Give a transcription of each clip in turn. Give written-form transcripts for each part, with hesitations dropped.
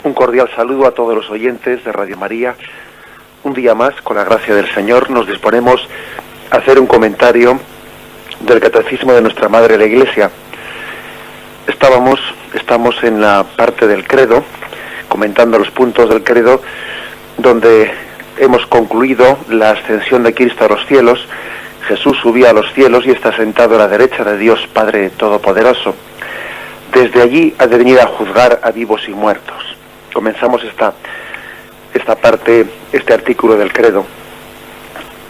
Un cordial saludo a todos los oyentes de Radio María. Un día más, con la gracia del Señor, nos disponemos a hacer un comentario del Catecismo de nuestra Madre la Iglesia. Estamos en la parte del credo, comentando los puntos del credo, donde hemos concluido la ascensión de Cristo a los cielos. Jesús subía a los cielos y está sentado a la derecha de Dios Padre Todopoderoso. Desde allí ha de venir a juzgar a vivos y muertos. Comenzamos esta parte, este artículo del credo.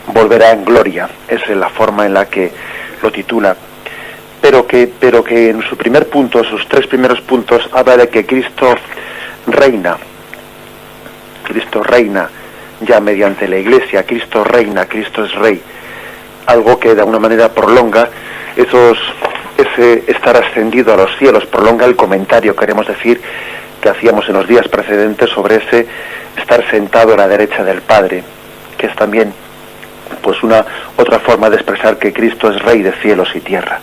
Volverá en gloria, esa es la forma en la que lo titula. Pero que en su primer punto, sus tres primeros puntos, habla de que Cristo reina ya mediante la Iglesia. Cristo reina, Cristo es Rey. Algo que de alguna manera prolonga ese estar ascendido a los cielos, prolonga el comentario, queremos decir, que hacíamos en los días precedentes sobre ese estar sentado a la derecha del Padre, que es también pues otra forma de expresar que Cristo es Rey de cielos y tierra.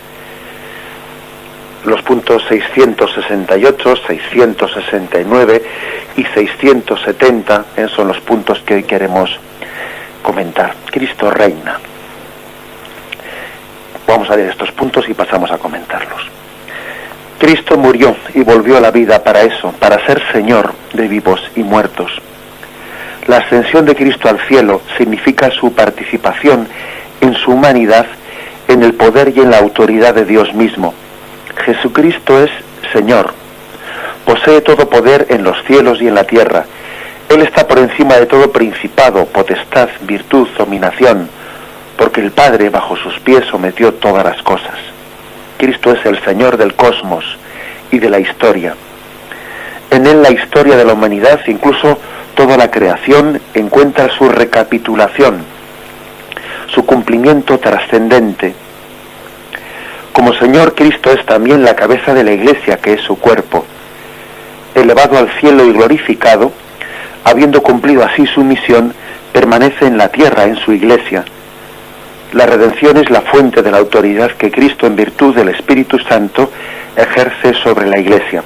Los puntos 668, 669 y 670 son los puntos que hoy queremos comentar. Cristo reina. Vamos a ver estos puntos y pasamos a comentarlos. Cristo murió y volvió a la vida para eso, para ser Señor de vivos y muertos. La ascensión de Cristo al cielo significa su participación en su humanidad, en el poder y en la autoridad de Dios mismo. Jesucristo es Señor, posee todo poder en los cielos y en la tierra. Él está por encima de todo principado, potestad, virtud, dominación, porque el Padre bajo sus pies sometió todas las cosas. Cristo es el Señor del cosmos y de la historia. En Él la historia de la humanidad, incluso toda la creación, encuentra su recapitulación, su cumplimiento trascendente. Como Señor, Cristo es también la cabeza de la Iglesia, que es su cuerpo. Elevado al cielo y glorificado, habiendo cumplido así su misión, permanece en la tierra, en su Iglesia. La redención es la fuente de la autoridad que Cristo, en virtud del Espíritu Santo, ejerce sobre la Iglesia.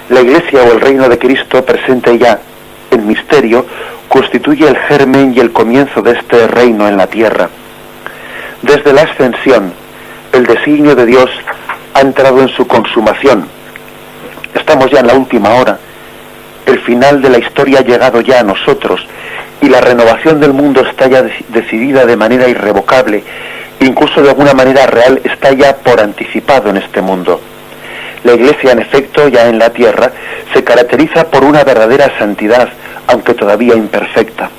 La Iglesia o el reino de Cristo, presente ya en misterio, constituye el germen y el comienzo de este reino en la tierra. Desde la ascensión, el designio de Dios ha entrado en su consumación. Estamos ya en la última hora. El final de la historia ha llegado ya a nosotros y la renovación del mundo está ya decidida de manera irrevocable, incluso de alguna manera real, está ya por anticipado en este mundo. La Iglesia, en efecto, ya en la tierra, se caracteriza por una verdadera santidad, aunque todavía imperfecta.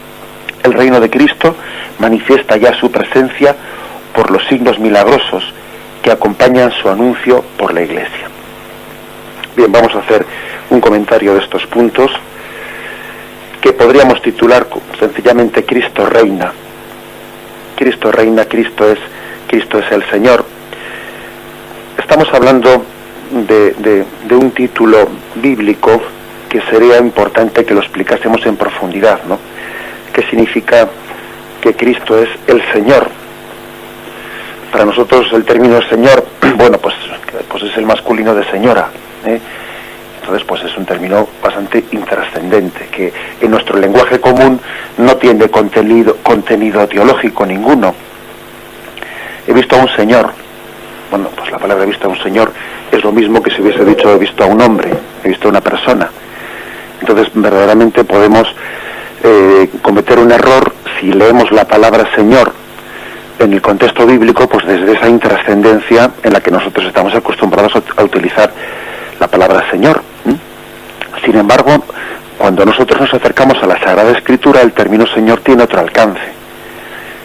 El reino de Cristo manifiesta ya su presencia por los signos milagrosos que acompañan su anuncio por la Iglesia. Bien, vamos a hacer un comentario de estos puntos que podríamos titular sencillamente Cristo reina. Cristo reina, Cristo es el Señor. Estamos hablando de un título bíblico que sería importante que lo explicásemos en profundidad, ¿no? ¿Qué significa que Cristo es el Señor? Para nosotros el término Señor, bueno, pues es el masculino de señora, ¿eh? Entonces, pues es un término bastante intrascendente, que en nuestro lenguaje común no tiene contenido teológico ninguno. He visto a un señor. Bueno, pues la palabra he visto a un señor es lo mismo que si hubiese dicho he visto a un hombre, he visto a una persona. Entonces, verdaderamente podemos cometer un error si leemos la palabra Señor en el contexto bíblico, pues desde esa intrascendencia en la que nosotros estamos acostumbrados a utilizar la palabra Señor. Sin embargo, cuando nosotros nos acercamos a la Sagrada Escritura, el término Señor tiene otro alcance.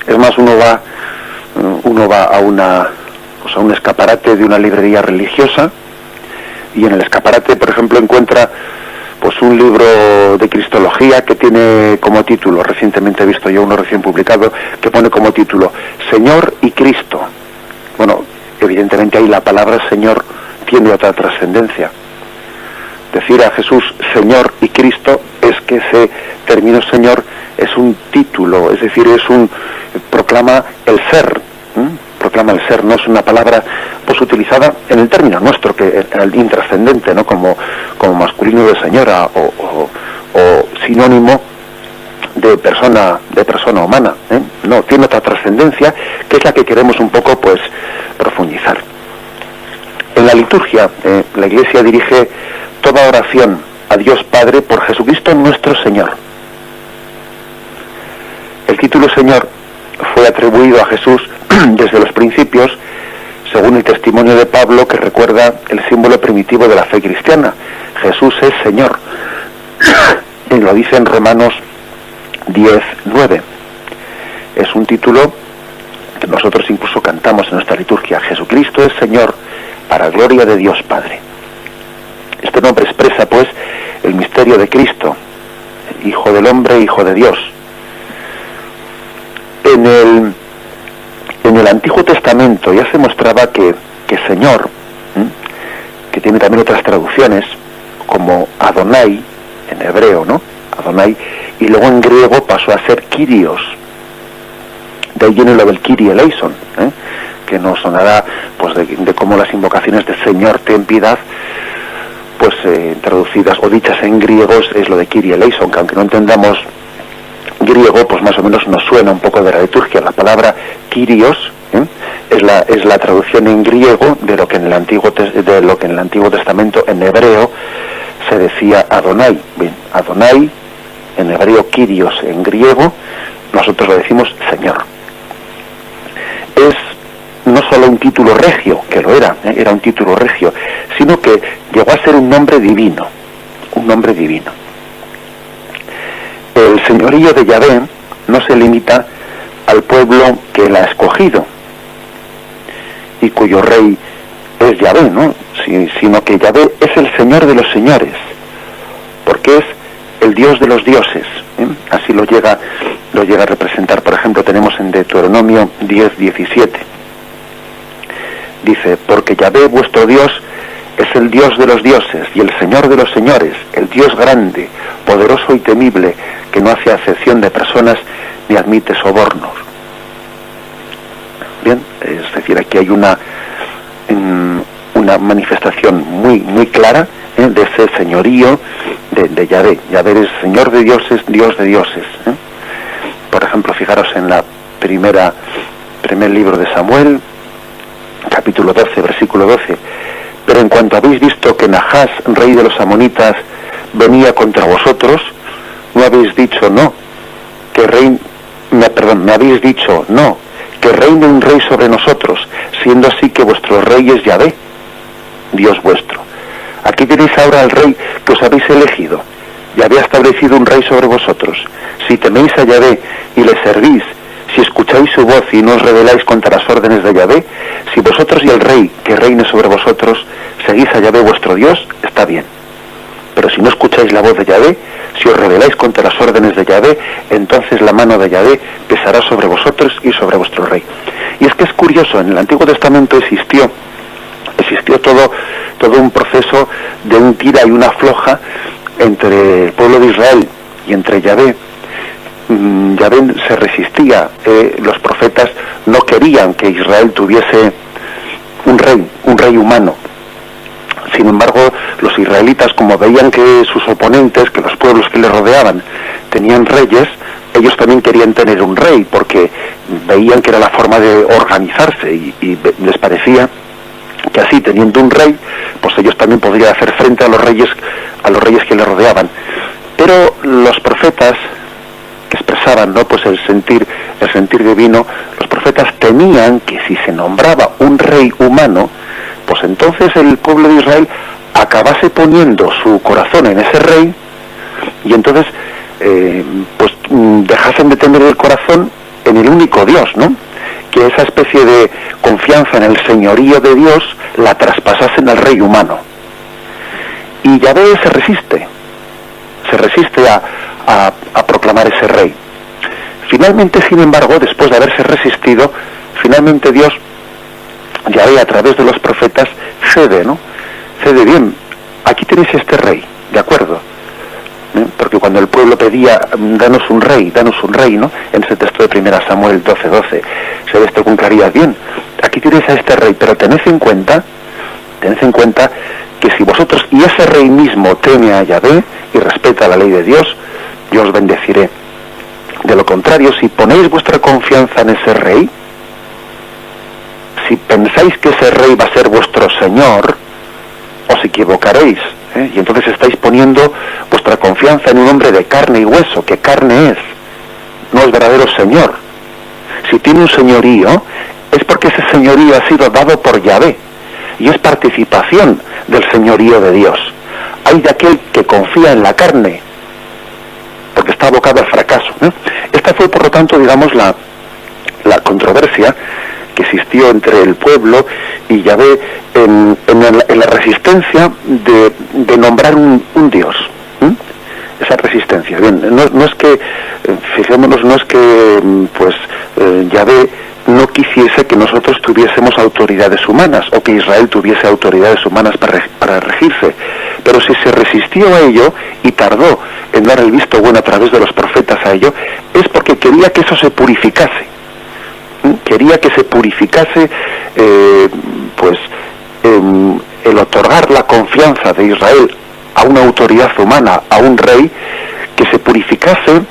Es más, uno va a un escaparate de una librería religiosa y en el escaparate, por ejemplo, encuentra pues un libro de cristología que tiene como título, recientemente he visto yo uno recién publicado, que pone como título Señor y Cristo. Bueno, evidentemente ahí la palabra Señor tiene otra trascendencia. Decir a Jesús Señor y Cristo es que ese término Señor es un título, es decir, proclama el ser, proclama el ser, no es una palabra pues utilizada en el término nuestro, que el intrascendente, ¿no? Como como masculino de señora o sinónimo de persona humana, ¿eh? No, tiene otra trascendencia que es la que queremos un poco pues profundizar. En la liturgia la Iglesia dirige toda oración a Dios Padre por Jesucristo nuestro Señor. El título Señor fue atribuido a Jesús desde los principios, según el testimonio de Pablo, que recuerda el símbolo primitivo de la fe cristiana. Jesús es Señor. Y lo dice en Romanos 10:9. Es un título que nosotros incluso cantamos en nuestra liturgia. Jesucristo es Señor, para gloria de Dios Padre. Este nombre expresa, pues, el misterio de Cristo, Hijo del Hombre, Hijo de Dios. En el Antiguo Testamento ya se mostraba que Señor, que tiene también otras traducciones, como Adonai, en hebreo, ¿no? Adonai, y luego en griego pasó a ser Kyrios. De ahí viene lo del Kyrie eleison, que nos sonará pues de cómo las invocaciones de Señor ten piedad, pues traducidas o dichas en griegos es lo de Kyrie eleison, que aunque no entendamos griego, pues más o menos nos suena un poco de la liturgia. La palabra Kyrios es la traducción en griego de lo que en el Antiguo Testamento en hebreo se decía Adonai. Bien, Adonai en hebreo, Kyrios en griego, nosotros lo decimos Señor. Es no solo un título regio, que lo era un título regio, sino que llegó a ser un nombre divino, El señorío de Yahvé no se limita al pueblo que la ha escogido y cuyo rey es Yahvé, ¿no? Sino que Yahvé es el Señor de los señores, porque es el Dios de los dioses, así lo llega a representar. Por ejemplo, tenemos en Deuteronomio 10:17, dice: porque Yahvé vuestro Dios es el Dios de los dioses y el Señor de los señores, el Dios grande, poderoso y temible, que no hace acepción de personas ni admite sobornos. Bien, es decir, aquí hay una manifestación muy clara de ese señorío de Yahvé. Yahvé es Señor de dioses, Dios de dioses. Por ejemplo, fijaros en la primer libro de Samuel, capítulo 12, versículo 12. Pero en cuanto habéis visto que Nahás, rey de los amonitas, venía contra vosotros, no habéis dicho no, me habéis dicho no, que reine un rey sobre nosotros, siendo así que vuestro rey es Yahvé, Dios vuestro. Aquí tenéis ahora al rey que os habéis elegido. Yahvé ha establecido un rey sobre vosotros. Si teméis a Yahvé y le servís, si escucháis su voz y no os rebeláis contra las órdenes de Yahvé, si vosotros y el rey que reine sobre vosotros seguís a Yahvé vuestro Dios, está bien. Pero si no escucháis la voz de Yahvé, si os rebeláis contra las órdenes de Yahvé, entonces la mano de Yahvé pesará sobre vosotros y sobre vuestro rey. Y es que es curioso, en el Antiguo Testamento existió todo un proceso de un tira y una afloja entre el pueblo de Israel y entre Yahvé. Yahvé se resistía, los profetas no querían que Israel tuviese un rey humano. Sin embargo, los israelitas, como veían que sus oponentes, que los pueblos que les rodeaban tenían reyes, ellos también querían tener un rey, porque veían que era la forma de organizarse y les parecía que así, teniendo un rey, pues ellos también podrían hacer frente a los reyes que les rodeaban. Pero los profetas que expresaban, ¿no?, pues el sentir divino, los profetas temían que si se nombraba un rey humano, pues entonces el pueblo de Israel acabase poniendo su corazón en ese rey y entonces pues dejasen de tener el corazón en el único Dios, ¿no? Que esa especie de confianza en el señorío de Dios la traspasasen al rey humano. Y Yahvé se resiste a proclamar ese rey. Finalmente, sin embargo, después de haberse resistido, finalmente Dios, Yahvé, a través de los profetas, cede bien. Aquí tenéis este rey, ¿de acuerdo? Porque cuando el pueblo pedía, danos un rey, ¿no?, en ese texto de 1 Samuel 12:12, se ve esto con claridad. Bien, aquí tenéis a este rey, pero tened en cuenta que si vosotros y ese rey mismo teme a Yahvé y respeta la ley de Dios, yo os bendeciré. De lo contrario, si ponéis vuestra confianza en ese rey, si pensáis que ese rey va a ser vuestro señor, os equivocaréis, ¿eh? Y entonces estáis poniendo vuestra confianza en un hombre de carne y hueso, que carne es, no es verdadero señor. Si tiene un señorío, es porque ese señorío ha sido dado por Yahvé, y es participación del señorío de Dios. Hay de aquel que confía en la carne, porque está abocado al fracaso, ¿eh? Esta fue, por lo tanto, digamos, la controversia que existió entre el pueblo y Yahvé en la resistencia de nombrar un Dios. Esa resistencia. Bien, no es que, fijémonos, no es que Yahvé no quisiese que nosotros tuviésemos autoridades humanas o que Israel tuviese autoridades humanas para regirse, pero si se resistió a ello y tardó en dar el visto bueno a través de los profetas a ello, es porque quería que eso se purificase. Quería que se purificase el otorgar la confianza de Israel a una autoridad humana, a un rey, que se purificase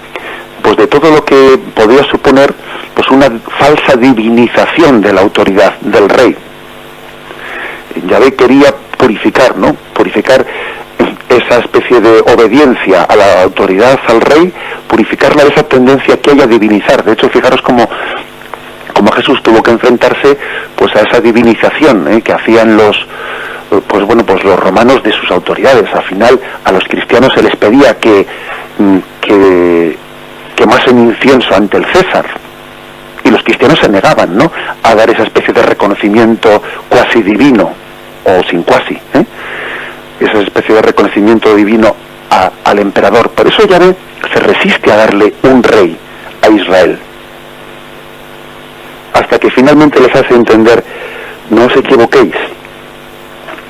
pues de todo lo que podía suponer pues una falsa divinización de la autoridad del rey. Yahvé quería purificar, ¿no? Purificar esa especie de obediencia a la autoridad, al rey, purificarla de esa tendencia que hay a divinizar. De hecho, fijaros como Jesús tuvo que enfrentarse pues a esa divinización que hacían los romanos de sus autoridades. Al final a los cristianos se les pedía que quemasen incienso ante el César, y los cristianos se negaban, ¿no?, a dar esa especie de reconocimiento cuasi divino o sin cuasi, esa especie de reconocimiento divino al emperador. Por eso Yahvé se resiste a darle un rey a Israel, hasta que finalmente les hace entender: no os equivoquéis,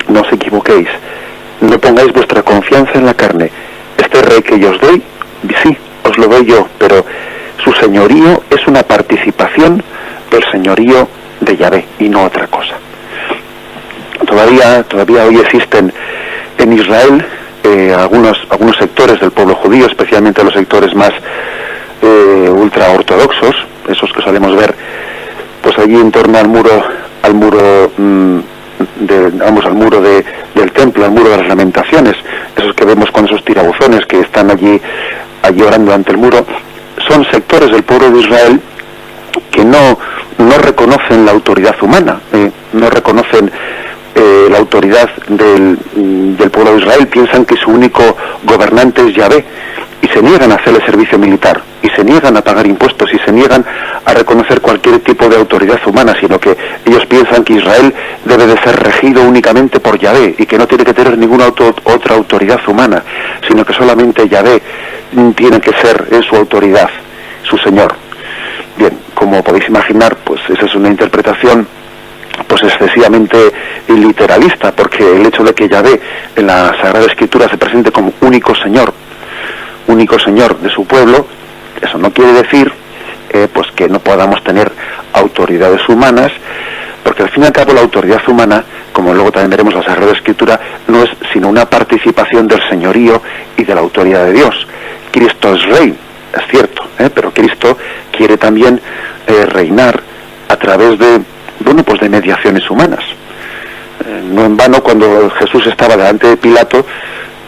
no os equivoquéis, no pongáis vuestra confianza en la carne. Este rey que yo os doy, sí, os lo doy yo, pero su señorío es una participación del señorío de Yahvé y no otra cosa. Todavía hoy existen en Israel algunos sectores del pueblo judío, especialmente los sectores más ultraortodoxos, esos que solemos ver pues allí en torno al muro del templo, al muro de las lamentaciones, esos que vemos con esos tirabuzones que están allí orando ante el muro. Son sectores del pueblo de Israel que no reconocen la autoridad humana, no reconocen la autoridad del pueblo de Israel, piensan que su único gobernante es Yahvé, y se niegan a hacerle servicio militar, y se niegan a pagar impuestos, y se niegan a reconocer cualquier tipo de autoridad humana, sino que ellos piensan que Israel debe de ser regido únicamente por Yahvé, y que no tiene que tener ninguna otra autoridad humana, sino que solamente Yahvé tiene que ser su autoridad, su Señor. Bien, como podéis imaginar, pues esa es una interpretación pues excesivamente literalista, porque el hecho de que Yahvé en la Sagrada Escritura se presente como único Señor de su pueblo, eso no quiere decir pues que no podamos tener autoridades humanas, porque al fin y al cabo la autoridad humana, como luego también veremos en la Sagrada Escritura, no es sino una participación del señorío y de la autoridad de Dios. Cristo es rey, es cierto, pero Cristo quiere también reinar a través de mediaciones humanas. No en vano, cuando Jesús estaba delante de Pilato,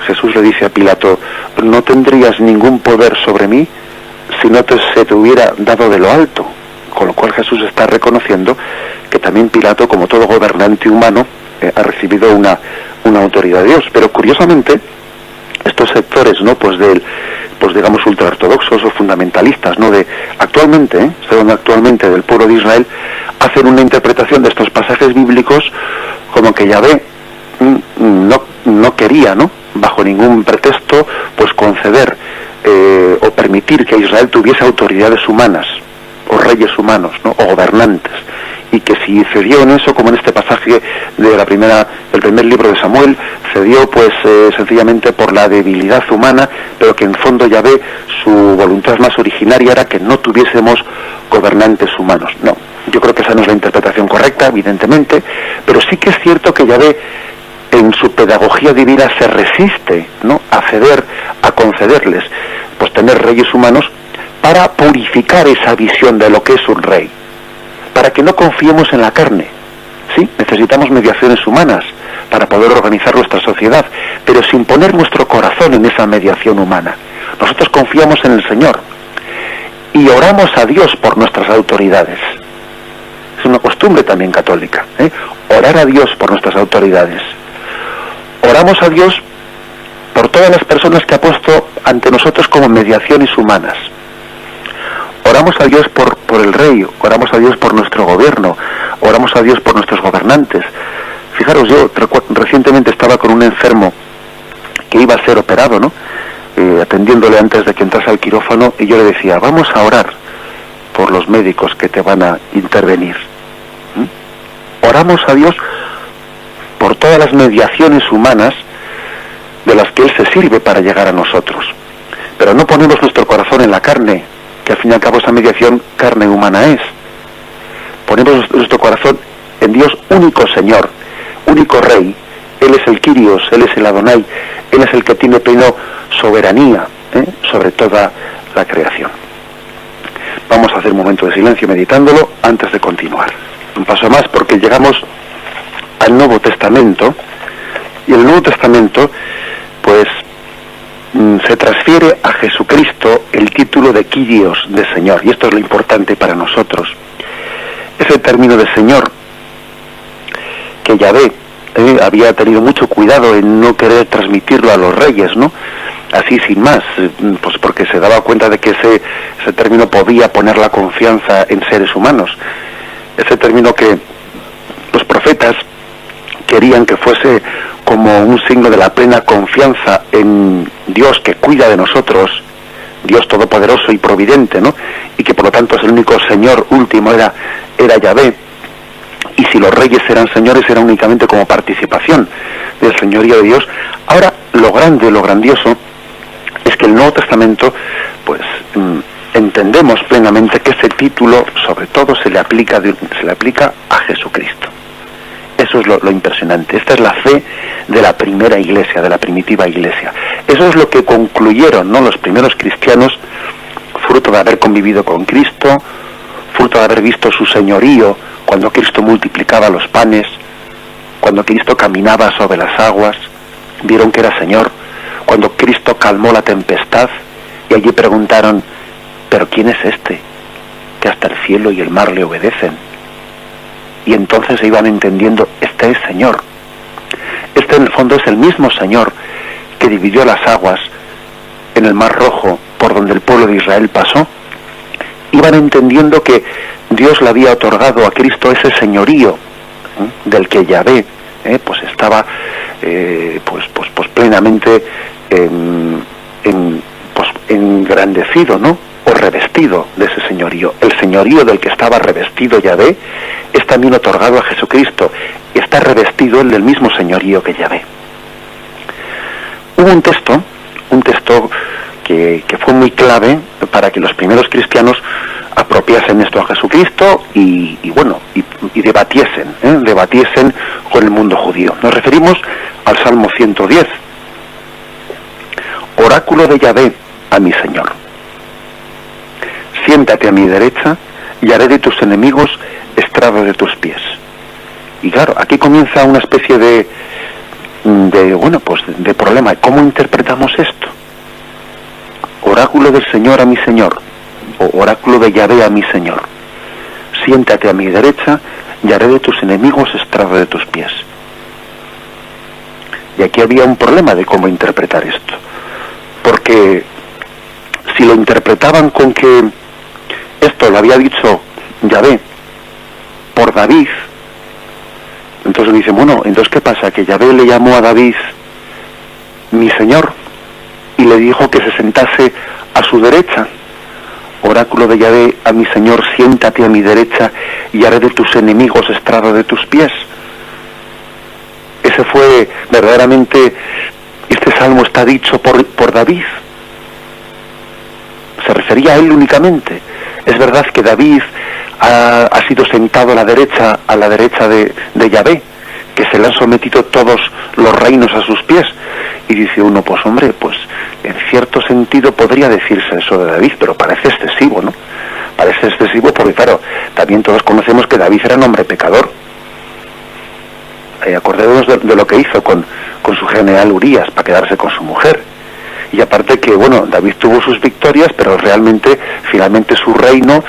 Jesús le dice a Pilato: no tendrías ningún poder sobre mí si no se te hubiera dado de lo alto. Con lo cual Jesús está reconociendo que también Pilato, como todo gobernante humano, ha recibido una autoridad de Dios. Pero curiosamente, estos sectores, ¿no?, digamos ultraortodoxos o fundamentalistas, ¿no?, actualmente del pueblo de Israel, hacen una interpretación de estos pasajes bíblicos como que Yahvé no quería, ¿no?, bajo ningún pretexto, pues conceder o permitir que Israel tuviese autoridades humanas o reyes humanos, ¿no?, o gobernantes, y que si cedió en eso, como en este pasaje del primer libro de Samuel, cedió pues sencillamente por la debilidad humana, pero que en fondo Yahvé, su voluntad más originaria era que no tuviésemos gobernantes humanos. No, yo creo que esa no es la interpretación correcta, evidentemente, pero sí que es cierto que Yahvé en su pedagogía divina se resiste, ¿no?, a ceder, a concederles, pues tener reyes humanos, para purificar esa visión de lo que es un rey, para que no confiemos en la carne. Sí, necesitamos mediaciones humanas para poder organizar nuestra sociedad, pero sin poner nuestro corazón en esa mediación humana. Nosotros confiamos en el Señor y oramos a Dios por nuestras autoridades. Es una costumbre también católica, orar a Dios por nuestras autoridades. Oramos a Dios por todas las personas que ha puesto ante nosotros como mediaciones humanas. Oramos a Dios por el rey, oramos a Dios por nuestro gobierno, oramos a Dios por nuestros gobernantes. Fijaros, yo recientemente estaba con un enfermo que iba a ser operado, ¿no?, atendiéndole antes de que entrase al quirófano, y yo le decía, vamos a orar por los médicos que te van a intervenir. Oramos a Dios por todas las mediaciones humanas de las que Él se sirve para llegar a nosotros. Pero no ponemos nuestro corazón en la carne, que al fin y al cabo esa mediación carne humana es. Ponemos nuestro corazón en Dios, único Señor, único Rey. Él es el Kyrios, Él es el Adonai, Él es el que tiene plena soberanía sobre toda la creación. Vamos a hacer un momento de silencio meditándolo antes de continuar. Un paso más, porque llegamos al Nuevo Testamento, y en el Nuevo Testamento pues se transfiere a Jesucristo el título de Kyrios, de Señor, y esto es lo importante para nosotros. Ese término de Señor que Yahvé había tenido mucho cuidado en no querer transmitirlo a los reyes, ¿no?, así sin más, pues porque se daba cuenta de que ese término podía poner la confianza en seres humanos. Ese término que los profetas querían que fuese como un signo de la plena confianza en Dios que cuida de nosotros, Dios todopoderoso y providente, ¿no?, y que por lo tanto es el único Señor último, era Yahvé, y si los reyes eran señores era únicamente como participación del señorío de Dios. Ahora lo grande, lo grandioso, es que el Nuevo Testamento, pues entendemos plenamente que ese título sobre todo se le aplica a Jesucristo. Eso es lo impresionante. Esta es la fe de la primera iglesia, de la primitiva iglesia. Eso es lo que concluyeron, ¿no?, los primeros cristianos, fruto de haber convivido con Cristo, fruto de haber visto su señorío cuando Cristo multiplicaba los panes, cuando Cristo caminaba sobre las aguas, vieron que era Señor. Cuando Cristo calmó la tempestad, y allí preguntaron, ¿pero quién es este, que hasta el cielo y el mar le obedecen? Y entonces se iban entendiendo, este es Señor. Este en el fondo es el mismo Señor que dividió las aguas en el Mar Rojo por donde el pueblo de Israel pasó. Iban entendiendo que Dios le había otorgado a Cristo ese señorío, del que Yahvé pues estaba pues plenamente engrandecido, ¿no?, o revestido de ese señorío. El señorío del que estaba revestido Yahvé es también otorgado a Jesucristo, y está revestido el del mismo señorío que Yahvé. Hubo un texto que fue muy clave para que los primeros cristianos apropiasen esto a Jesucristo y debatiesen con el mundo judío. Nos referimos al Salmo 110. Oráculo de Yahvé a mi Señor. Siéntate a mi derecha y haré de tus enemigos estrado de tus pies. Y claro, aquí comienza una especie de problema. ¿Cómo interpretamos esto? Oráculo del Señor a mi Señor, o oráculo de Yahvé a mi Señor. Siéntate a mi derecha y haré de tus enemigos estrado de tus pies. Y aquí había un problema de cómo interpretar esto, porque si lo interpretaban con que esto lo había dicho Yahvé por David, entonces dicen, bueno, entonces ¿qué pasa? Que Yahvé le llamó a David mi Señor y le dijo que se sentase a su derecha. Oráculo de Yahvé a mi Señor, siéntate a mi derecha y haré de tus enemigos estrado de tus pies. Ese fue verdaderamente, este salmo está dicho por David. Se refería a él únicamente. Es verdad que David ha sido sentado a la derecha de Yahvé, que se le han sometido todos los reinos a sus pies. Y dice uno, pues hombre, pues en cierto sentido podría decirse eso de David, pero parece excesivo, ¿no? Parece excesivo porque, claro, también todos conocemos que David era un hombre pecador. Acordémonos de lo que hizo con su general Urías para quedarse con su mujer. Y aparte que, bueno, David tuvo sus victorias, pero realmente, finalmente su reino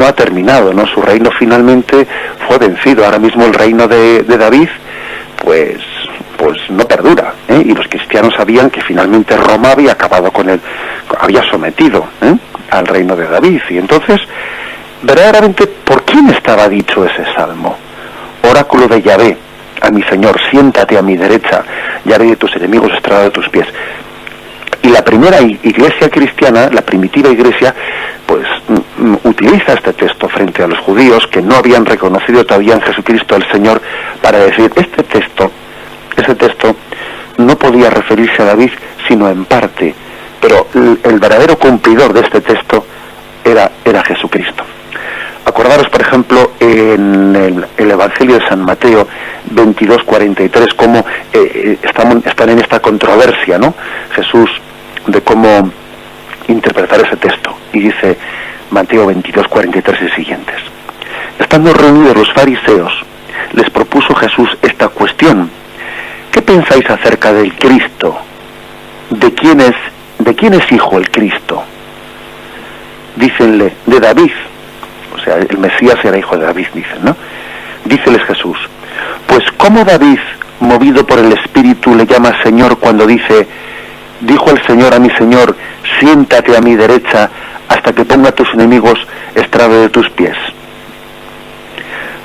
ha terminado, ¿no? Su reino finalmente fue vencido. Ahora mismo el reino de David, pues no perdura, ¿eh? Y los cristianos sabían que finalmente Roma había acabado había sometido, al reino de David. Y entonces, verdaderamente, ¿por quién estaba dicho ese salmo? Oráculo de Yahvé, a mi Señor, siéntate a mi derecha, y haré de tus enemigos estrado de tus pies. Y la primera iglesia cristiana, la primitiva iglesia, pues utiliza este texto frente a los judíos que no habían reconocido todavía en Jesucristo el Señor, para decir, ese texto no podía referirse a David sino en parte, pero el verdadero cumplidor de este texto era Jesucristo. Acordaros, por ejemplo, en el Evangelio de San Mateo 22:43, cómo están en esta controversia, ¿no? Jesús, de cómo interpretar ese texto. Y dice Mateo 22:43 y siguientes: estando reunidos los fariseos, les propuso Jesús esta cuestión: ¿qué pensáis acerca del Cristo? ¿De quién es hijo el Cristo? Dícenle, de David. O sea, el Mesías era hijo de David, dicen, ¿no? Díceles Jesús: pues ¿cómo David, movido por el Espíritu, le llama Señor cuando dice, dijo el Señor a mi Señor, siéntate a mi derecha hasta que ponga a tus enemigos estrado de tus pies?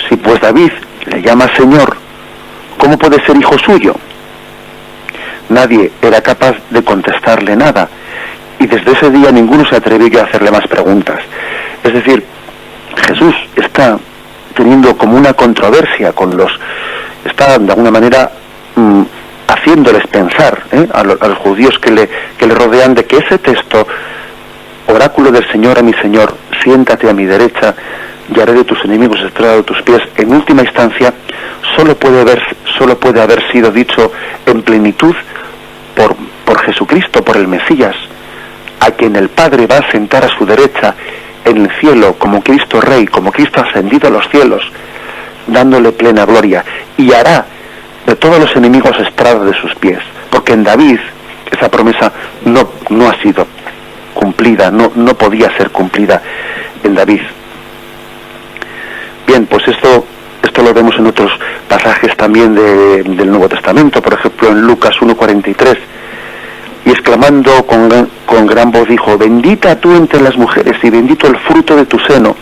Si pues David le llama Señor, ¿cómo puede ser hijo suyo? Nadie era capaz de contestarle nada, y desde ese día ninguno se atrevió a hacerle más preguntas. Es decir, Jesús está teniendo como una controversia está de alguna manera haciéndoles pensar, a los judíos que le rodean, de que ese texto, oráculo del Señor a mi Señor, siéntate a mi derecha y haré de tus enemigos estrado de tus pies, en última instancia solo puede haber sido dicho en plenitud por Jesucristo, por el Mesías, a quien el Padre va a sentar a su derecha en el cielo como Cristo Rey, como Cristo ascendido a los cielos, dándole plena gloria, y hará de todos los enemigos estrado de sus pies, porque en David esa promesa no ha sido cumplida, no podía ser cumplida en David. Bien, pues esto lo vemos en otros pasajes también del Nuevo Testamento, por ejemplo en Lucas 1:43, y exclamando con gran voz dijo: bendita tú entre las mujeres y bendito el fruto de tu seno.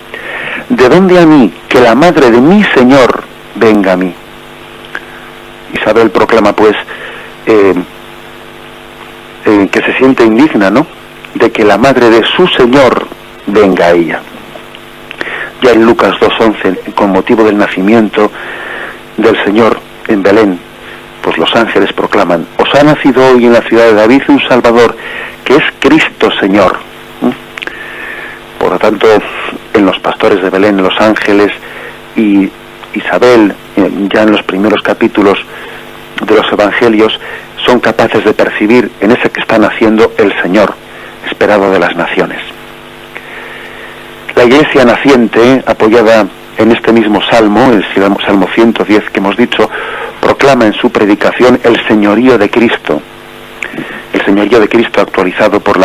¿De dónde a mí que la madre de mi Señor venga a mí? Isabel proclama pues que se siente indigna, ¿no?, de que la madre de su Señor venga a ella. Ya en Lucas 2:11, con motivo del nacimiento del Señor en Belén, pues los ángeles proclaman: os ha nacido hoy en la ciudad de David un Salvador, que es Cristo Señor. Por lo tanto, en los pastores de Belén, los ángeles y Isabel, ya en los primeros capítulos de los evangelios, son capaces de percibir en ese que está naciendo el Señor, esperado de las naciones. La iglesia naciente, apoyada en este mismo salmo, el Salmo 110 que hemos dicho, proclama en su predicación el señorío de Cristo. El señorío de Cristo actualizado por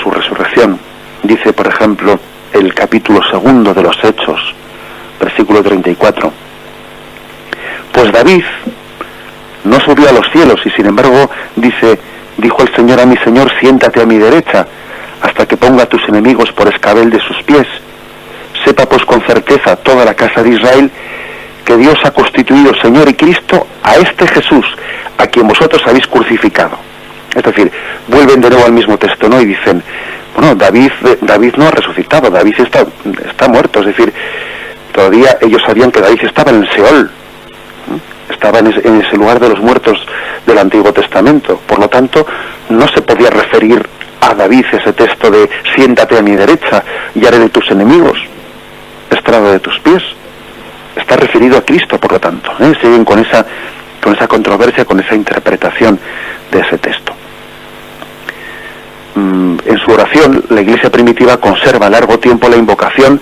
su resurrección. Dice, por ejemplo, el capítulo 2 de los Hechos, versículo 34. Pues David no subió a los cielos y sin embargo dijo el Señor a mi Señor, siéntate a mi derecha hasta que ponga a tus enemigos por escabel de sus pies. Sepa pues con certeza toda la casa de Israel que Dios ha constituido Señor y Cristo a este Jesús, a quien vosotros habéis crucificado. Es decir, vuelven de nuevo al mismo texto, ¿no? Y dicen, bueno, David no ha resucitado, David está muerto. Es decir, todavía ellos sabían que David estaba en el Seol, estaba en ese lugar de los muertos del Antiguo Testamento. Por lo tanto, no se podía referir a David ese texto de siéntate a mi derecha y haré de tus enemigos estrado de tus pies. está referido a Cristo, por lo tanto, siguen con esa controversia, con esa interpretación de ese texto. En su oración, la Iglesia primitiva conserva largo tiempo la invocación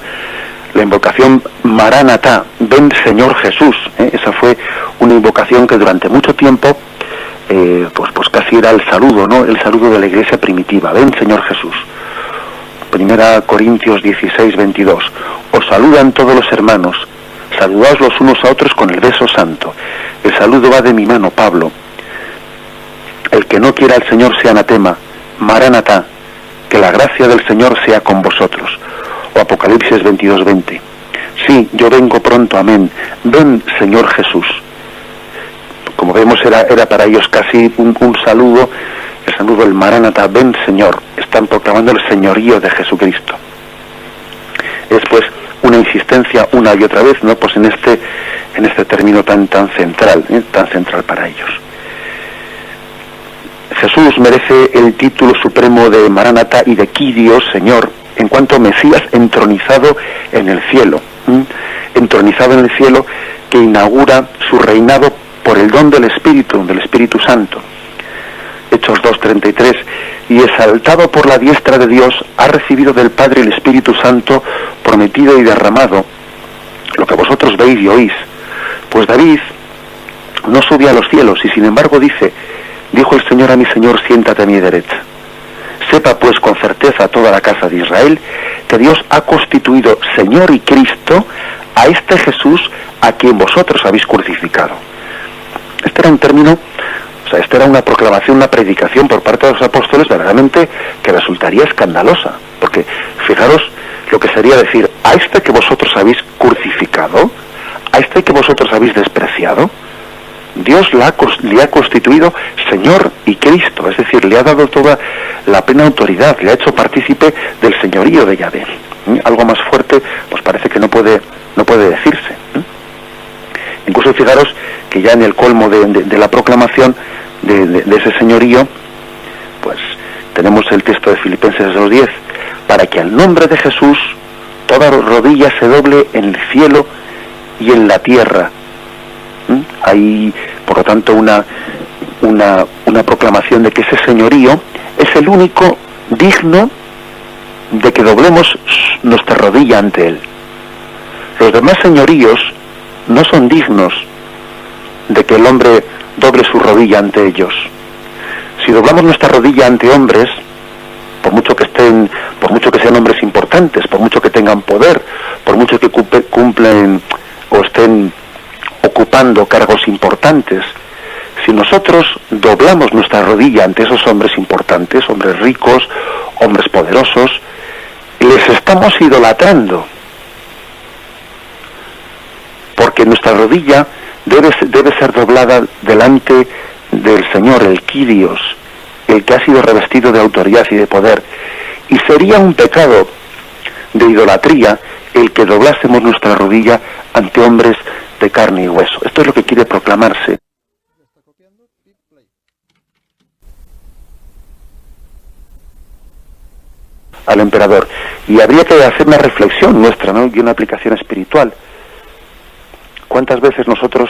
Maránata, ven Señor Jesús. Esa fue una invocación que durante mucho tiempo, pues casi era el saludo, ¿no? El saludo de la Iglesia primitiva, ven Señor Jesús. 1 Corintios 16, 22. Os saludan todos los hermanos, saludaos los unos a otros con el beso santo. El saludo va de mi mano, Pablo. El que no quiera al Señor sea anatema. Maránata, que la gracia del Señor sea con vosotros. O Apocalipsis 22, 20. Sí, yo vengo pronto, amén. Ven, Señor Jesús. Como vemos, era para ellos casi un saludo, el saludo del Maránata, ven, Señor. Están proclamando el señorío de Jesucristo. Es pues una insistencia una y otra vez, ¿no? Pues en este término tan central para ellos. Jesús merece el título supremo de Maránata y de Kyrios, Señor, en cuanto Mesías entronizado en el cielo. Entronizado en el cielo, que inaugura su reinado por el don del Espíritu Santo. Hechos 2:33, y exaltado por la diestra de Dios, ha recibido del Padre el Espíritu Santo prometido y derramado, lo que vosotros veis y oís. Pues David no sube a los cielos, y sin embargo dijo el Señor a mi Señor, siéntate a mi derecha. Sepa pues con certeza toda la casa de Israel que Dios ha constituido Señor y Cristo a este Jesús a quien vosotros habéis crucificado. Este era un término, esta era una proclamación, una predicación por parte de los apóstoles verdaderamente que resultaría escandalosa, porque fijaros lo que sería decir, a este que vosotros habéis crucificado, a este que vosotros habéis despreciado, Dios le ha constituido Señor y Cristo, es decir, le ha dado toda la plena autoridad, le ha hecho partícipe del señorío de Yahvé. Algo más fuerte, pues parece que no puede decirse. Incluso fijaros que ya en el colmo de la proclamación de ese señorío, pues tenemos el texto de Filipenses 2:10, para que al nombre de Jesús toda rodilla se doble en el cielo y en la tierra. Hay, por lo tanto, una proclamación de que ese señorío es el único digno de que doblemos nuestra rodilla ante él. Los demás señoríos no son dignos de que el hombre doble su rodilla ante ellos. Si doblamos nuestra rodilla ante hombres, por mucho que sean hombres importantes, por mucho que tengan poder, por mucho que cumplen o estén ocupando cargos importantes, si nosotros doblamos nuestra rodilla ante esos hombres importantes, hombres ricos, hombres poderosos, les estamos idolatrando, porque nuestra rodilla debe ser doblada delante del Señor, el Kyrios, el que ha sido revestido de autoridad y de poder, y sería un pecado de idolatría el que doblásemos nuestra rodilla ante hombres de carne y hueso. Esto es lo que quiere proclamarse al emperador. Y habría que hacer una reflexión nuestra, ¿no? Y una aplicación espiritual. ¿Cuántas veces nosotros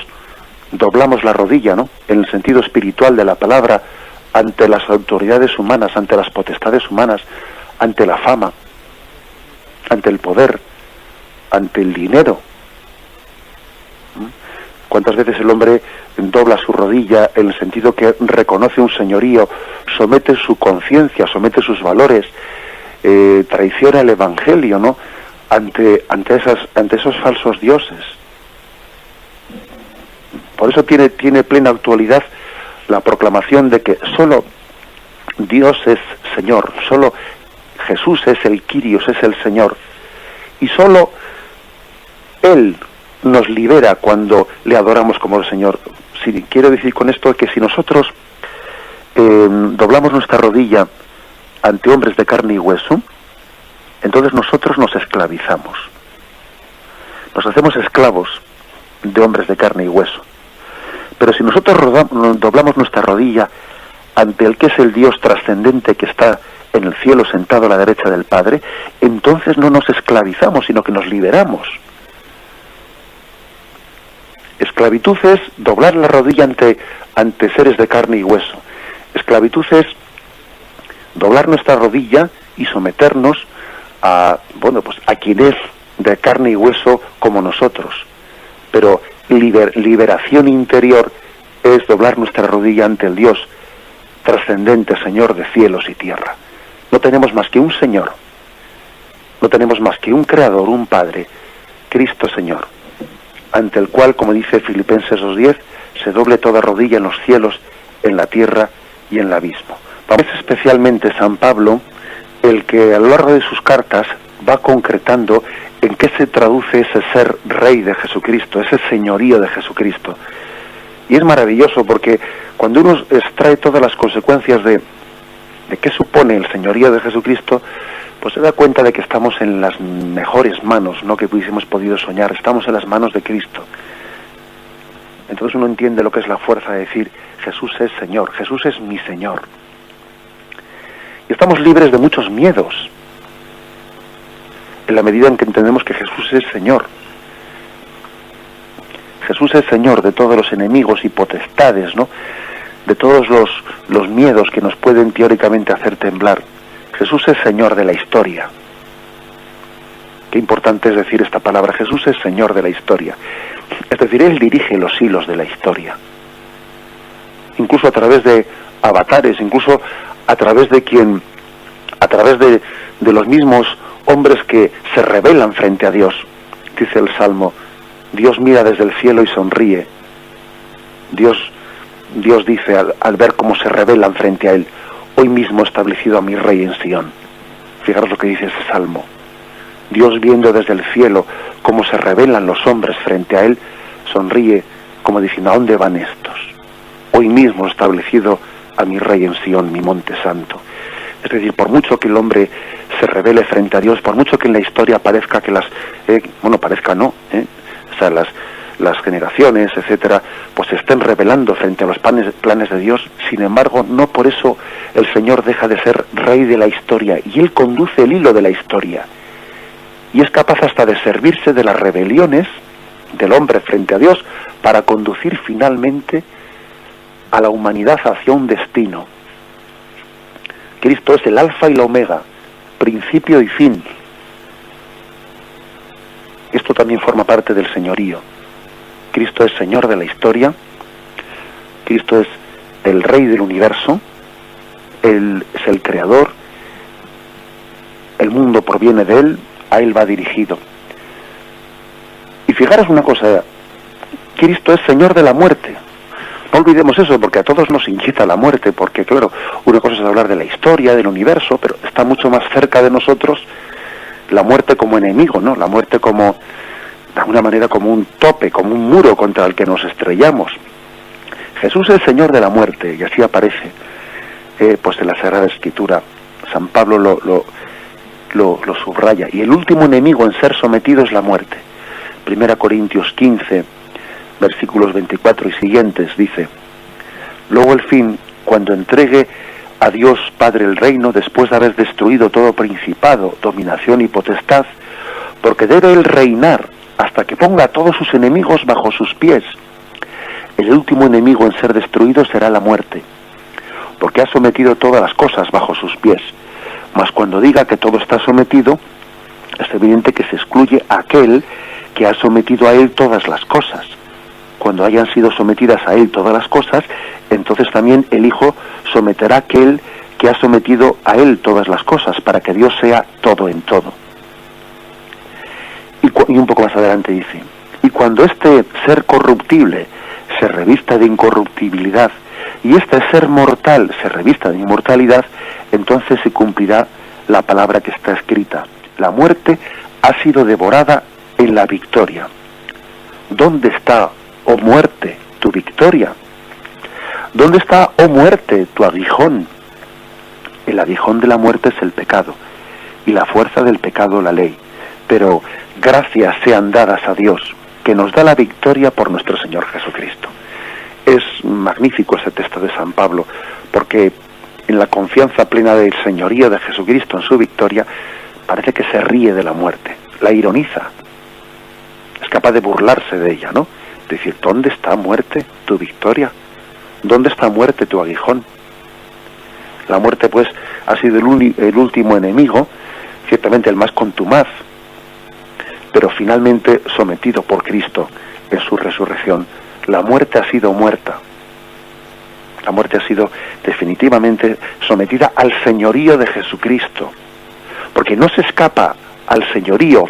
doblamos la rodilla, ¿no? En el sentido espiritual de la palabra, ante las autoridades humanas, ante las potestades humanas, ante la fama, ante el poder, ante el dinero? ¿Cuántas veces el hombre dobla su rodilla en el sentido que reconoce un señorío, somete su conciencia, somete sus valores, traiciona el evangelio, ¿no? ante esos falsos dioses? Por eso tiene plena actualidad la proclamación de que solo Dios es Señor, solo Jesús es el Kyrios, es el Señor, y solo Él nos libera cuando le adoramos como el Señor. Quiero decir con esto que si nosotros doblamos nuestra rodilla ante hombres de carne y hueso, entonces nosotros nos esclavizamos. Nos hacemos esclavos de hombres de carne y hueso. Pero si nosotros doblamos nuestra rodilla ante el que es el Dios trascendente que está en el cielo sentado a la derecha del Padre, entonces no nos esclavizamos, sino que nos liberamos. Esclavitud es doblar la rodilla ante seres de carne y hueso. Esclavitud es doblar nuestra rodilla y someternos a quien es de carne y hueso como nosotros. Pero liberación interior es doblar nuestra rodilla ante el Dios trascendente, Señor de cielos y tierra. No tenemos más que un Señor, no tenemos más que un Creador, un Padre, Cristo Señor, ante el cual, como dice Filipenses 2:10, se doble toda rodilla en los cielos, en la tierra y en el abismo. Es especialmente San Pablo el que a lo largo de sus cartas va concretando en qué se traduce ese ser rey de Jesucristo, ese señorío de Jesucristo. Y es maravilloso porque cuando uno extrae todas las consecuencias de qué supone el señorío de Jesucristo, pues se da cuenta de que estamos en las mejores manos, no que hubiésemos podido soñar, estamos en las manos de Cristo. Entonces uno entiende lo que es la fuerza de decir, Jesús es Señor, Jesús es mi Señor. Y estamos libres de muchos miedos, en la medida en que entendemos que Jesús es Señor. Jesús es Señor de todos los enemigos y potestades, ¿no? De todos los miedos que nos pueden teóricamente hacer temblar. Jesús es Señor de la historia. Qué importante es decir esta palabra, Jesús es Señor de la historia. Es decir, Él dirige los hilos de la historia. Incluso a través de avatares, incluso a través de los mismos hombres que se rebelan frente a Dios. Dice el Salmo, Dios mira desde el cielo y sonríe. Dios dice al ver cómo se rebelan frente a Él, hoy mismo he establecido a mi rey en Sión. Fijaros lo que dice ese Salmo. Dios, viendo desde el cielo cómo se rebelan los hombres frente a Él, sonríe como diciendo, ¿a dónde van estos? Hoy mismo he establecido a mi rey en Sión, mi monte santo. Es decir, por mucho que el hombre se rebele frente a Dios, por mucho que en la historia parezca que las generaciones, etcétera, pues se estén rebelando frente a los planes de Dios, sin embargo, no por eso el Señor deja de ser rey de la historia, y Él conduce el hilo de la historia, y es capaz hasta de servirse de las rebeliones del hombre frente a Dios para conducir finalmente a la humanidad hacia un destino. Cristo es el alfa y la omega, principio y fin. Esto también forma parte del señorío. Cristo es Señor de la historia, Cristo es el Rey del universo, Él es el Creador, el mundo proviene de Él, a Él va dirigido. Y fijaros una cosa, Cristo es Señor de la muerte. No olvidemos eso, porque a todos nos incita la muerte, porque claro, una cosa es hablar de la historia, del universo, pero está mucho más cerca de nosotros la muerte como enemigo, ¿no? La muerte como, de alguna manera, como un tope, como un muro contra el que nos estrellamos. Jesús es Señor de la muerte, y así aparece pues en la Sagrada Escritura. San Pablo lo subraya, y el último enemigo en ser sometido es la muerte. 1 Corintios 15, versículos 24 y siguientes, dice, luego el fin, cuando entregue a Dios Padre el reino, después de haber destruido todo principado, dominación y potestad, porque debe Él reinar hasta que ponga a todos sus enemigos bajo sus pies. El último enemigo en ser destruido será la muerte, porque ha sometido todas las cosas bajo sus pies. Mas cuando diga que todo está sometido, es evidente que se excluye a aquel que ha sometido a Él todas las cosas. Cuando hayan sido sometidas a Él todas las cosas, entonces también el Hijo someterá a aquel que ha sometido a Él todas las cosas, para que Dios sea todo en todo. Y un poco más adelante dice, y cuando este ser corruptible se revista de incorruptibilidad, y este ser mortal se revista de inmortalidad, entonces se cumplirá la palabra que está escrita, la muerte ha sido devorada en la victoria. ¿Dónde está, oh muerte, tu victoria? ¿Dónde está, oh muerte, tu aguijón? El aguijón de la muerte es el pecado, y la fuerza del pecado la ley. Pero gracias sean dadas a Dios, que nos da la victoria por nuestro Señor Jesucristo. Es magnífico ese texto de San Pablo, porque en la confianza plena del señorío de Jesucristo en su victoria, parece que se ríe de la muerte, la ironiza, es capaz de burlarse de ella, ¿no? Decir, ¿dónde está, muerte, tu victoria? ¿Dónde está, muerte, tu aguijón? La muerte, pues, ha sido el último enemigo, ciertamente el más contumaz, pero finalmente sometido por Cristo en su resurrección. La muerte ha sido muerta. La muerte ha sido definitivamente sometida al señorío de Jesucristo, porque no se escapa al señorío,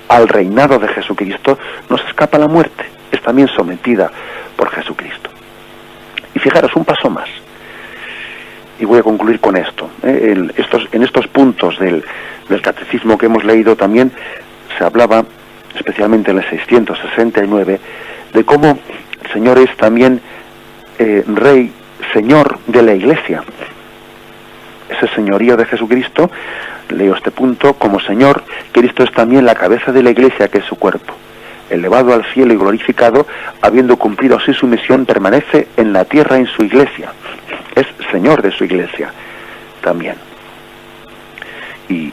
al reinado de Jesucristo, no se escapa la muerte, es también sometida por Jesucristo. Y fijaros, un paso más, y voy a concluir con esto. En estos puntos del catecismo que hemos leído también se hablaba, especialmente en el 669, de cómo el Señor es también Rey, Señor de la Iglesia. Ese señorío de Jesucristo, leo este punto, como Señor, Cristo es también la cabeza de la Iglesia, que es su cuerpo. Elevado al cielo y glorificado, habiendo cumplido así su misión, permanece en la tierra en su Iglesia. Es Señor de su Iglesia también. Y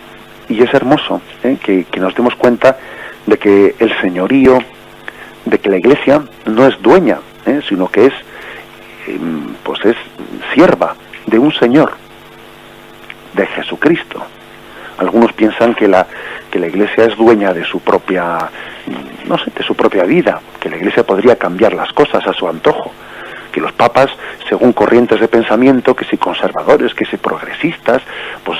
es hermoso que nos demos cuenta de que el señorío, de que la Iglesia no es dueña, sino que es sierva de un Señor, de Jesucristo. Algunos piensan que la Iglesia es dueña de su propia, de su propia vida, que la Iglesia podría cambiar las cosas a su antojo, que los papas, según corrientes de pensamiento, que si conservadores, que si progresistas, pues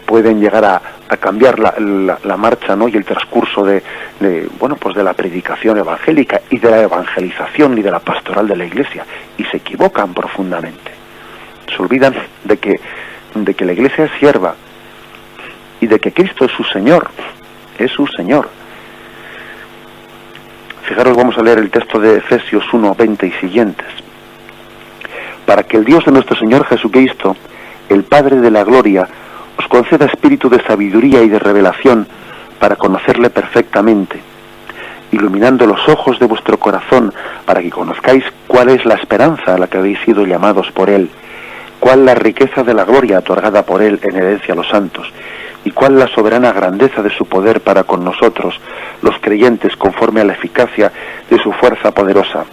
pueden llegar a cambiar la marcha, ¿no?, y el transcurso de la predicación evangélica y de la evangelización y de la pastoral de la Iglesia, y se equivocan profundamente. Se olvidan de que la Iglesia es sierva y de que Cristo es su Señor, es su Señor. Fijaros, vamos a leer el texto de Efesios 1:20 y siguientes. Para que el Dios de nuestro Señor Jesucristo, el Padre de la gloria, os conceda espíritu de sabiduría y de revelación para conocerle perfectamente, iluminando los ojos de vuestro corazón, para que conozcáis cuál es la esperanza a la que habéis sido llamados por Él, cuál la riqueza de la gloria otorgada por Él en herencia a los santos, y cuál la soberana grandeza de su poder para con nosotros, los creyentes, conforme a la eficacia de su fuerza poderosa,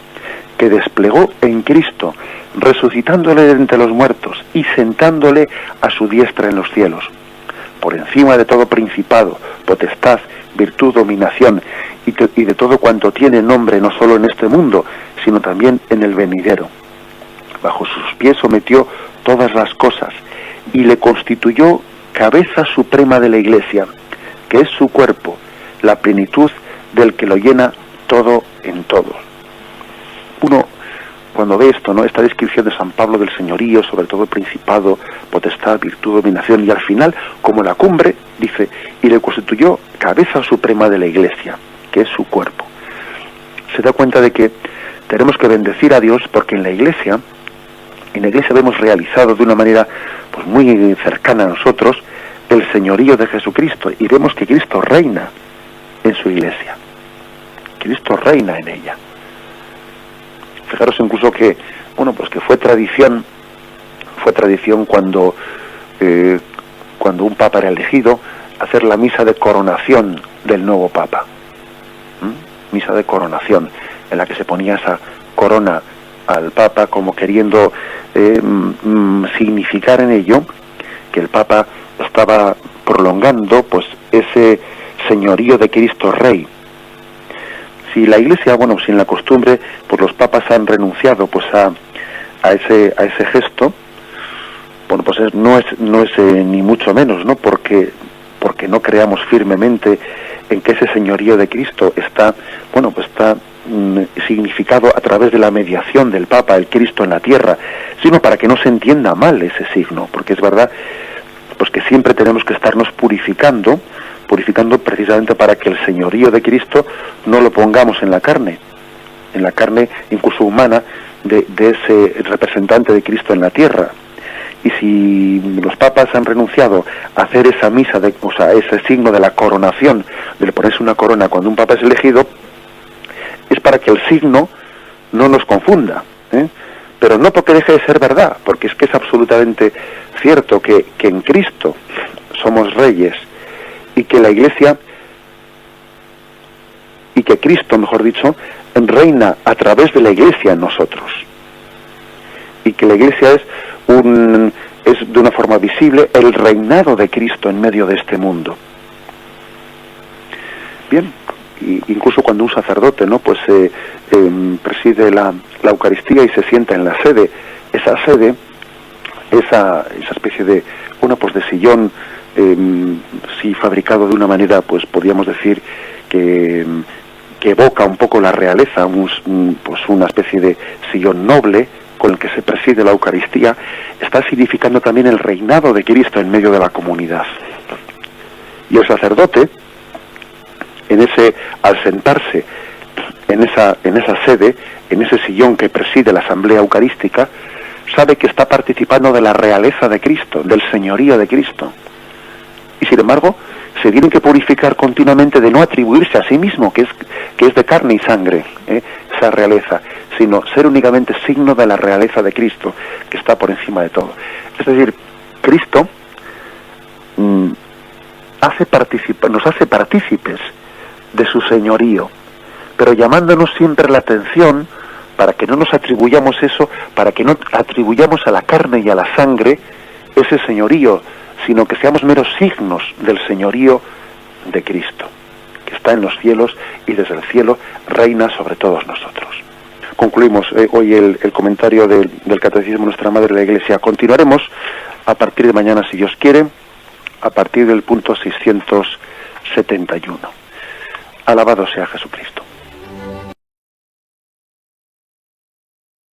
que desplegó en Cristo, resucitándole de entre los muertos y sentándole a su diestra en los cielos, por encima de todo principado, potestad, virtud, dominación, y de todo cuanto tiene nombre, no solo en este mundo, sino también en el venidero. Bajo sus pies sometió todas las cosas, y le constituyó cabeza suprema de la Iglesia, que es su cuerpo, la plenitud del que lo llena todo en todo. Uno, cuando ve esto, ¿no?, esta descripción de San Pablo del señorío, sobre todo el principado, potestad, virtud, dominación, y al final, como la cumbre, dice, y le constituyó cabeza suprema de la Iglesia, que es su cuerpo. Se da cuenta de que tenemos que bendecir a Dios, porque en la Iglesia vemos realizado de una manera pues muy cercana a nosotros el señorío de Jesucristo, y vemos que Cristo reina en su Iglesia. Cristo reina en ella. Fijaros incluso que fue tradición cuando un papa era elegido, hacer la misa de coronación del nuevo papa. Misa de coronación, en la que se ponía esa corona al papa, como queriendo significar en ello que el papa estaba prolongando pues ese señorío de Cristo Rey. Si la Iglesia, si en la costumbre, pues los papas han renunciado pues a ese gesto, no es ni mucho menos, ¿no? Porque no creamos firmemente en que ese señorío de Cristo está significado a través de la mediación del Papa, el Cristo en la tierra, sino para que no se entienda mal ese signo, porque es verdad pues que siempre tenemos que estarnos purificando precisamente para que el señorío de Cristo no lo pongamos en la carne incluso humana de ese representante de Cristo en la tierra. Y si los papas han renunciado a hacer esa misa, ese signo de la coronación, de ponerse una corona cuando un papa es elegido, es para que el signo no nos confunda, pero no porque deje de ser verdad, porque es que es absolutamente cierto que en Cristo somos reyes, y que la Iglesia, y que Cristo, mejor dicho, reina a través de la Iglesia en nosotros, y que la Iglesia es de una forma visible el reinado de Cristo en medio de este mundo. Bien, incluso cuando un sacerdote, ¿no?, pues preside la Eucaristía y se sienta en la sede, esa especie de de sillón, sí, fabricado de una manera, pues podríamos decir que evoca un poco la realeza, pues una especie de sillón noble con el que se preside la Eucaristía, está significando también el reinado de Cristo en medio de la comunidad. Y el sacerdote, al sentarse en esa sede, en ese sillón que preside la asamblea eucarística, sabe que está participando de la realeza de Cristo, del señorío de Cristo. Y sin embargo, se tienen que purificar continuamente de no atribuirse a sí mismo, que es de carne y sangre, esa realeza, sino ser únicamente signo de la realeza de Cristo, que está por encima de todo. Es decir, Cristo nos hace partícipes de su señorío, pero llamándonos siempre la atención para que no nos atribuyamos eso, para que no atribuyamos a la carne y a la sangre ese señorío, sino que seamos meros signos del señorío de Cristo, que está en los cielos y desde el cielo reina sobre todos nosotros. Concluimos hoy el comentario del Catecismo de Nuestra Madre la Iglesia. Continuaremos a partir de mañana, si Dios quiere, a partir del punto 671. Alabado sea Jesucristo.